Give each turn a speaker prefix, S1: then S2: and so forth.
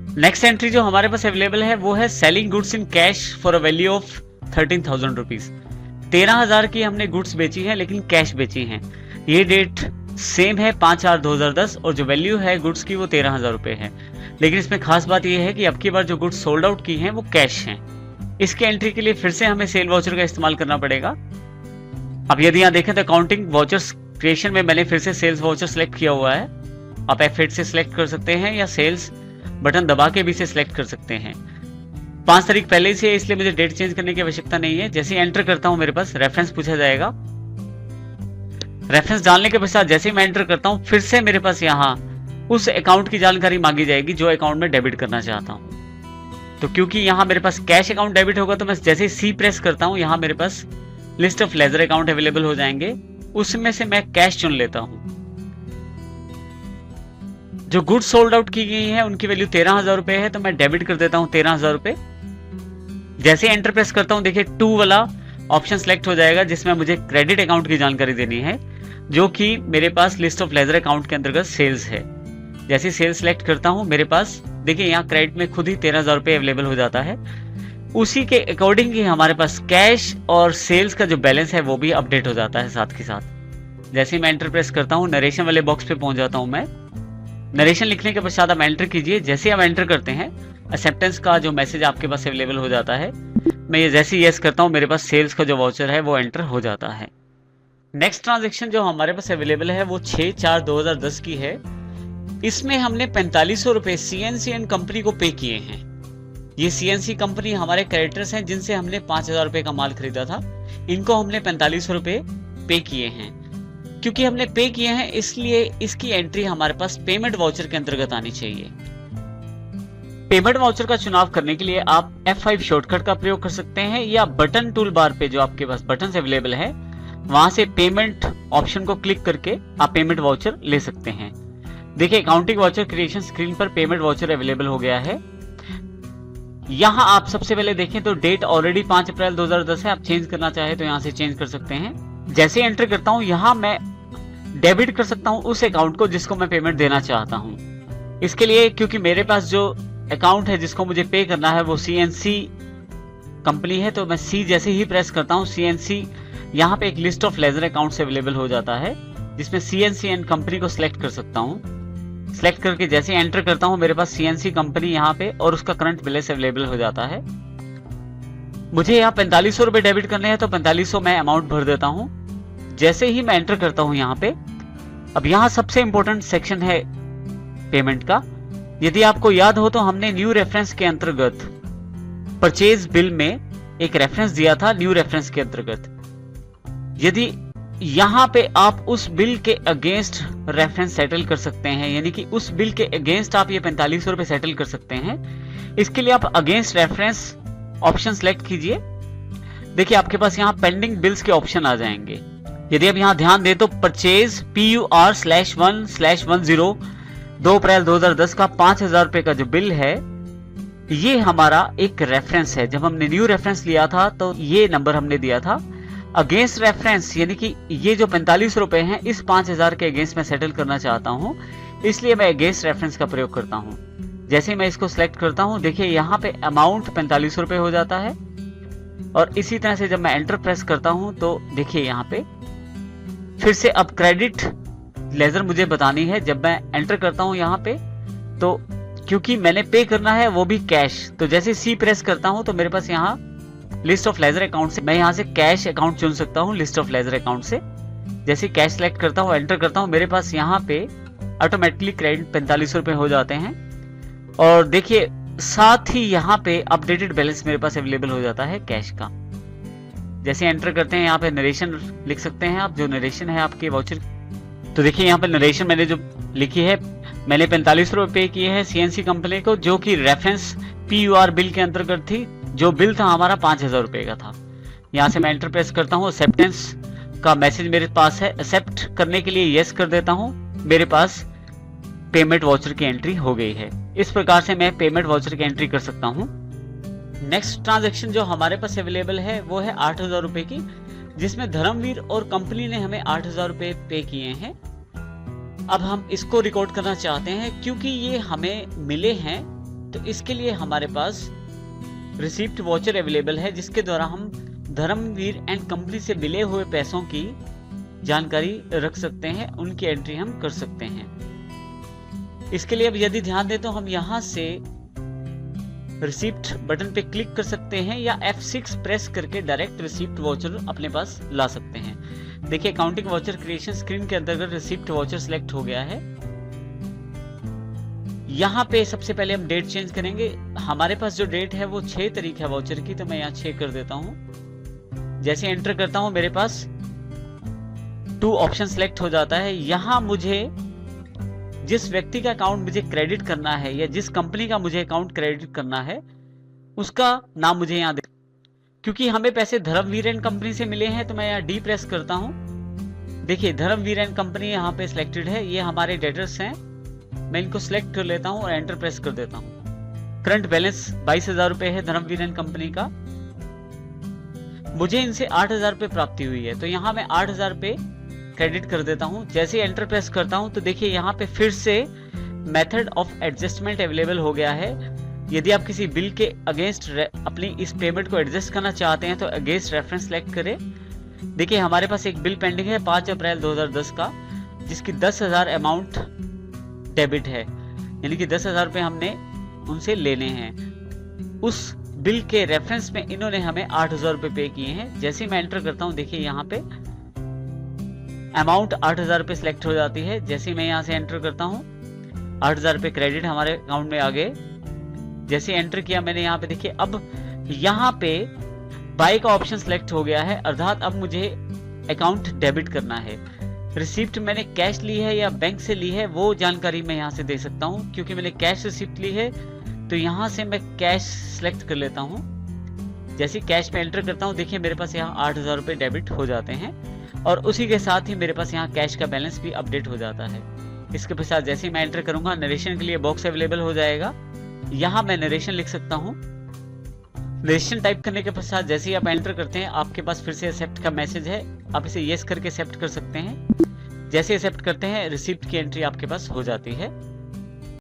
S1: Next entry जो हमारे पास available है वो है selling goods in cash for a value of 13,000 rupees. 13,000 की हमने गुड्स बेची है लेकिन कैश बेची है। ये डेट सेम है 5/4/2010 और जो वैल्यू है गुड्स की वो 13,000 रुपए है। लेकिन इसमें खास बात यह है कि अब की बार जो गुड्स सोल्ड आउट की हैं वो कैश हैं। इसके एंट्री के लिए फिर से हमें सेल वाउचर का इस्तेमाल करना पड़ेगा। अब यदि यहाँ देखें तो अकाउंटिंग वाउचर्स क्रिएशन में मैंने फिर से सेल्स वाउचर सेलेक्ट किया हुआ है। आप F8 से सिलेक्ट कर सकते हैं या सेल्स बटन दबा के भी से सिलेक्ट कर सकते हैं। 5 तारीख पहले से है इसलिए मुझे डेट चेंज करने की आवश्यकता नहीं है। जैसे ही एंटर करता हूं मेरे पास रेफरेंस पूछा जाएगा। रेफरेंस डालने के पश्चात जैसे ही मैं एंटर करता हूं फिर से मेरे पास यहाँ उस अकाउंट की जानकारी मांगी जाएगी जो अकाउंट में डेबिट करना चाहता हूं। तो क्योंकि यहाँ मेरे पास कैश अकाउंट डेबिट होगा तो मैं जैसे ही C प्रेस करता हूँ यहाँ मेरे पास list of ledger account available हो जाएंगे। उसमें से मैं कैश चुन लेता हूँ। जो गुड्स सोल्ड आउट की गई है उनकी वैल्यू 13,000 रुपए है तो मैं डेबिट कर देता हूं 13,000 रुपए। जैसे एंटर प्रेस करता हूं देखिए 2 वाला ऑप्शन सेलेक्ट हो जाएगा जिसमें मुझे क्रेडिट अकाउंट की जानकारी देनी है जो कि मेरे पास लिस्ट ऑफ लेजर अकाउंट के अंतर्गत सेल्स है। जैसे सेल्स सेलेक्ट करता हूं मेरे पास देखिए यहाँ क्रेडिट में खुद ही 13,000 रुपए अवेलेबल हो जाता है। उसी के अकॉर्डिंग ही हमारे पास कैश और सेल्स का जो बैलेंस है वो भी अपडेट हो जाता है साथ के साथ। जैसे मैं एंटर प्रेस करता हूँ नरेशन वाले बॉक्स पे पहुंच जाता हूँ मैं। नरेशन लिखने के पश्चात आप एंटर कीजिए। जैसे आप एंटर करते हैं एक्सेप्टेंस का जो मैसेज आपके पास अवेलेबल हो जाता है। मैं ये जैसे यस करता हूं मेरे पास सेल्स का जो वाउचर है वो एंटर हो जाता है। नेक्स्ट ट्रांजैक्शन जो हमारे पास अवेलेबल है वो 6/4/2010 की है। इसमें हमने 4500 रुपए CNC एंड कंपनी को पे किए हैं। ये CNC कंपनी हमारे क्रेडिटर्स हैं जिनसे हमने 5,000 रुपए का माल खरीदा था। इनको हमने 4500 रुपए पे किए हैं। क्योंकि हमने पे किए हैं इसलिए इसकी एंट्री हमारे पास पेमेंट वाउचर के अंतर्गत आनी चाहिए। पेमेंट वाउचर का चुनाव करने के लिए आप F5 शॉर्टकट का प्रयोग कर सकते हैं या बटन टूल बार पे जो आपके पास बटन अवेलेबल है वहां से पेमेंट ऑप्शन को क्लिक करके आप पेमेंट वाउचर ले सकते हैं। देखिए अकाउंटिंग वाउचर क्रिएशन स्क्रीन पर पेमेंट वाउचर अवेलेबल हो गया है। यहाँ आप सबसे पहले देखें तो डेट ऑलरेडी 5/4/2010 है। आप चेंज करना चाहे तो यहाँ से चेंज कर सकते हैं। जैसे एंटर करता हूं यहाँ मैं डेबिट कर सकता हूं उस अकाउंट को जिसको मैं पेमेंट देना चाहता हूं। इसके लिए क्योंकि मेरे पास जो अकाउंट है जिसको मुझे पे करना है वो CNC कंपनी है तो मैं C जैसे ही प्रेस करता हूं CNC यहाँ पे एक list of ledger accounts available हो जाता है जिसमें CNC एंड कंपनी को सिलेक्ट कर सकता हूं। सिलेक्ट करके जैसे एंटर करता हूं मेरे पास CNC कंपनी यहाँ पे और उसका करंट बैलेंस अवेलेबल हो जाता है। मुझे यहाँ 4500 रुपए डेबिट करने हैं तो 4500 मैं अमाउंट भर देता हूं। जैसे ही मैं एंटर करता हूं यहाँ पे अब यहाँ सबसे इंपॉर्टेंट सेक्शन है पेमेंट का। यदि आपको याद हो तो हमने न्यू रेफरेंस के अंतर्गत परचेज बिल में एक रेफरेंस दिया था न्यू रेफरेंस के अंतर्गत। यदि यहाँ पे आप उस बिल के अगेंस्ट रेफरेंस सेटल कर सकते हैं यानी कि उस बिल के अगेंस्ट आप ये 4500 रुपए सेटल कर सकते हैं। इसके लिए आप अगेंस्ट रेफरेंस ऑप्शन सेलेक्ट कीजिए। देखिए आपके पास यहाँ पेंडिंग बिल्स के ऑप्शन आ जाएंगे। यदि आप यहाँ ध्यान दें तो परचेज PUR/1/10 2/4/2010 का 5,000 रुपए का जो बिल है ये हमारा एक रेफरेंस है। जब हमने न्यू रेफरेंस लिया था तो ये नंबर हमने दिया था। अगेंस्ट रेफरेंस यानी कि ये जो 45 रुपए हैं इस 5,000 के अगेंस्ट में सेटल करना चाहता हूं इसलिए मैं अगेंस्ट रेफरेंस का प्रयोग करता हूं। जैसे मैं इसको सिलेक्ट करता हूं देखिए यहाँ पे अमाउंट 45 रुपए हो जाता है और इसी तरह से जब मैं एंटर प्रेस करता हूं तो देखिए यहाँ पे फिर से अब क्रेडिट लेजर मुझे बतानी है। जब मैं एंटर करता हूं यहाँ पे तो क्योंकि मैंने पे करना है वो भी कैश तो जैसे C प्रेस करता हूं तो मेरे पास यहाँ लिस्ट ऑफ लेजर अकाउंट से मैं यहाँ से कैश अकाउंट चुन सकता हूँ लिस्ट ऑफ लेजर अकाउंट से। जैसे कैश सेलेक्ट करता हूँ एंटर करता हूँ मेरे पास यहाँ पे ऑटोमेटिकली क्रेडिट 45 रुपए हो जाते हैं और देखिए साथ ही यहाँ पे अपडेटेड बैलेंस मेरे पास अवेलेबल हो जाता है कैश का। जैसे एंटर करते हैं यहाँ पे नरेशन लिख सकते हैं आप जो नरेशन है आपके वाउचर। तो देखिए यहाँ पे नरेशन मैंने जो लिखी है मैंने 45 रुपए पे किए हैं CNC कंपनी को जो कि रेफरेंस PUR बिल के अंतर्गत थी। जो बिल था हमारा 5,000 रुपए का था। यहाँ से मैं एंटर प्रेस करता हूँ एक्सेप्टेंस का मैसेज मेरे पास है। एक्सेप्ट करने के लिए यस कर देता हूँ। मेरे पास पेमेंट वाउचर की एंट्री हो गई है। इस प्रकार से मैं पेमेंट वाउचर की एंट्री कर सकता हूँ। नेक्स्ट ट्रांजैक्शन जो हमारे पास अवेलेबल है वो है 8,000 रुपए की जिसमें धर्मवीर और कंपनी ने हमें 8,000 रुपए पे किए हैं। अब हम इसको रिकॉर्ड करना चाहते हैं क्योंकि ये हमें मिले हैं तो इसके लिए हमारे पास रिसिप्ट वॉचर अवेलेबल है, जिसके द्वारा हम धर्मवीर एंड कंपनी से मिले हुए पैसों की जानकारी रख सकते हैं, उनकी एंट्री हम कर सकते हैं। इसके लिए अब यदि ध्यान दें तो हम यहां से रिसिप्ट बटन पे क्लिक कर सकते हैं या F6 प्रेस करके डायरेक्ट रिसिप्ट वॉचर अपने पास ला सकते हैं। देखिए अकाउंटिंग वॉचर क्रिएशन स्क्रीन के अंतर्गत रिसिप्ट वॉचर सिलेक्ट हो गया है। यहाँ पे सबसे पहले हम डेट चेंज करेंगे। हमारे पास जो डेट है वो 6 तारीख है वॉचर की, तो मैं यहाँ 6 कर देता हूँ। जैसे एंटर करता हूँ मेरे पास 2 ऑप्शन सिलेक्ट हो जाता है। यहाँ मुझे जिस व्यक्ति का अकाउंट मुझे क्रेडिट करना है या जिस कंपनी का मुझे अकाउंट क्रेडिट करना है उसका नाम मुझे यहाँ दे, क्योंकि हमें पैसे धर्मवीर एंड कंपनी से मिले हैं तो मैं यहाँ डी प्रेस करता हूँ। देखिए धर्मवीर एंड कंपनी यहाँ पे सिलेक्टेड है, ये हमारे डेटर्स हैं। मैं इनको सिलेक्ट कर लेता हूँ और एंटर प्रेस कर देता हूँ। करंट बैलेंस 22,000 रुपए है धर्मवीर एंड कंपनी का। मुझे इनसे 8,000 रुपए प्राप्ति हुई है, तो यहाँ मैं 8,000 रुपए क्रेडिट कर देता हूं। जैसे एंटर प्रेस करता हूं तो देखिए यहाँ पे फिर से मेथड ऑफ एडजस्टमेंट अवेलेबल हो गया है। यदि आप किसी बिल के अगेंस्ट अपनी इस पेमेंट को एडजस्ट करना चाहते हैं तो अगेंस्ट रेफरेंस सेलेक्ट करें। देखिए हमारे पास एक बिल पेंडिंग है 5 अप्रैल 2010 का, जिसकी 10,000 अमाउंट डेबिट है, यानी कि 10,000 रुपए हमने उनसे लेने हैं। उस बिल के रेफरेंस में इन्होंने हमें 8,000 रुपए पे किए हैं। जैसे मैं एंटर करता हूं देखिए यहाँ पे अमाउंट 8,000 रुपए सिलेक्ट हो जाती है। जैसे मैं यहाँ से एंटर करता हूँ 8,000 रुपए क्रेडिट हमारे अकाउंट में आ गए। जैसे एंटर किया मैंने यहाँ पे देखिए अब यहाँ पे बाय का ऑप्शन सिलेक्ट हो गया है, अर्थात अब मुझे अकाउंट डेबिट करना है। रिसिप्ट मैंने कैश ली है या बैंक से ली है वो जानकारी मैं यहाँ से दे सकता हूँ। क्योंकि मैंने कैश रिसिप्ट ली है तो यहाँ से मैं कैश सिलेक्ट कर लेता हूँ। जैसे कैश में एंटर करता हूँ देखिए मेरे पास यहाँ 8,000 रुपए डेबिट हो जाते हैं और उसी के साथ ही मेरे पास यहाँ कैश का बैलेंस भी अपडेट हो जाता है। इसके पश्चात जैसे ही मैं एंटर करूंगा नरेशन के लिए बॉक्स अवेलेबल हो जाएगा। यहाँ मैं नरेशन लिख सकता हूँ। नरेशन टाइप करने के पश्चात जैसे ही आप एंटर करते हैं आपके पास फिर से एक्सेप्ट का मैसेज है, आप इसे येस करके एक्सेप्ट कर सकते हैं। जैसे एक्सेप्ट करते हैं रिसिप्ट की एंट्री आपके पास हो जाती है।